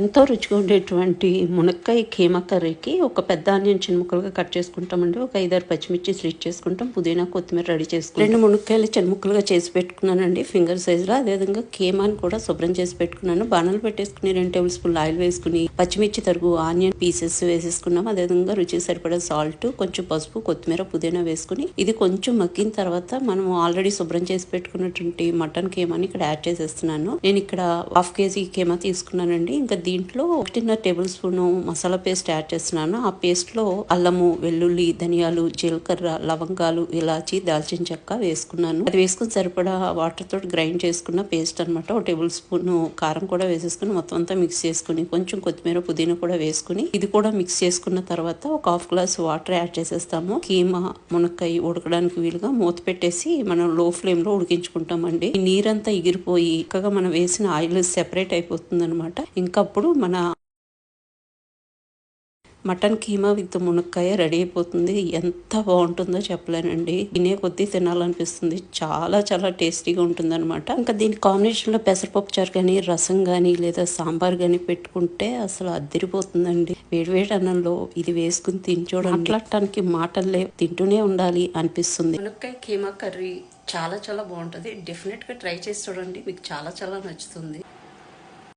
ఎంతో రుచిగా ఉండేటువంటి మునక్కాయ కీమా కర్రీకి ఒక పెద్ద ఆనియన్ చిన్న ముక్కలుగా కట్ చేసుకుంటామండి. ఒక 5-6 పచ్చిమిర్చి స్లిట్ చేసుకుంటాం. పుదీనా కొత్తిమీర రెడీ చేసుకుంటాం. 2 మునక్కాయలు చిన్న ముక్కలుగా చేసి పెట్టుకున్నానండి ఫింగర్ సైజులో. అదేవిధంగా కీమాని కూడా శుభ్రం చేసి పెట్టుకున్నాను. బాణలు పెట్టేసుకుని 2 టేబుల్ స్పూన్లు ఆయిల్ వేసుకుని పచ్చిమిర్చి తరుగు ఆనియన్ పీసెస్ వేసేసుకున్నాం. అదేవిధంగా రుచికి సరిపడా సాల్ట్, కొంచెం పసుపు, కొత్తిమీర, పుదీనా వేసుకుని ఇది కొంచెం మగ్గిన తర్వాత మనం ఆల్రెడీ శుభ్రం చేసి పెట్టుకున్నటువంటి మటన్ కీమాని ఇక్కడ యాడ్ చేసేస్తున్నాను. నేను ఇక్కడ 1/2 కేజీ కీమా తీసుకున్నానండి. ఇంకా దీంట్లో 1.5 tablespoon masala paste add చేస్తున్నాను. ఆ పేస్ట్ లో అల్లము, వెల్లుల్లి, ధనియాలు, జీలకర్ర, లవంగాలు, ఇలాచి, దాల్చిన చెక్క వేసుకున్నాను. అది వేసుకుని సరిపడా వాటర్ తోటి గ్రైండ్ చేసుకున్న పేస్ట్ అనమాట. 1 టేబుల్ స్పూన్ కారం కూడా వేసేసుకుని మొత్తం అంతా మిక్స్ చేసుకుని కొంచెం కొత్తిమీర, పుదీనా కూడా వేసుకుని ఇది కూడా మిక్స్ చేసుకున్న తర్వాత ఒక 1/2 గ్లాస్ వాటర్ యాడ్ చేసేస్తాము. కీమా మునక్కాయ ఉడకడానికి వీలుగా మూత పెట్టేసి మనం లో ఫ్లేమ్ లో ఉడికించుకుంటామండి. ఈ నీరంతా ఎగిరిపోయి చక్కగా మనం వేసిన ఆయిల్ సెపరేట్ అయిపోతుంది అనమాట. ఇంకప్పుడు మన మటన్ కీమా విత్ మునక్కాయ రెడీ అయిపోతుంది. ఎంత బాగుంటుందో చెప్పలేనండి. తినే కొద్దీ తినాలనిపిస్తుంది. చాలా చాలా టేస్టీగా ఉంటుంది అనమాట. ఇంకా దీని కాంబినేషన్ లో పెసరపప్పు చారు కానీ, రసం కానీ లేదా సాంబార్ కానీ పెట్టుకుంటే అసలు అద్దరిపోతుందండి. వేడివేడి అన్నంలో ఇది వేసుకుని తిని చూడండి. మాట్లాడటానికి మాటలే, తింటూనే ఉండాలి అనిపిస్తుంది. మునక్కాయ కీమా కర్రీ చాలా చాలా బాగుంటుంది. డెఫినెట్ గా ట్రై చేసి చూడండి. మీకు చాలా చాలా నచ్చుతుంది.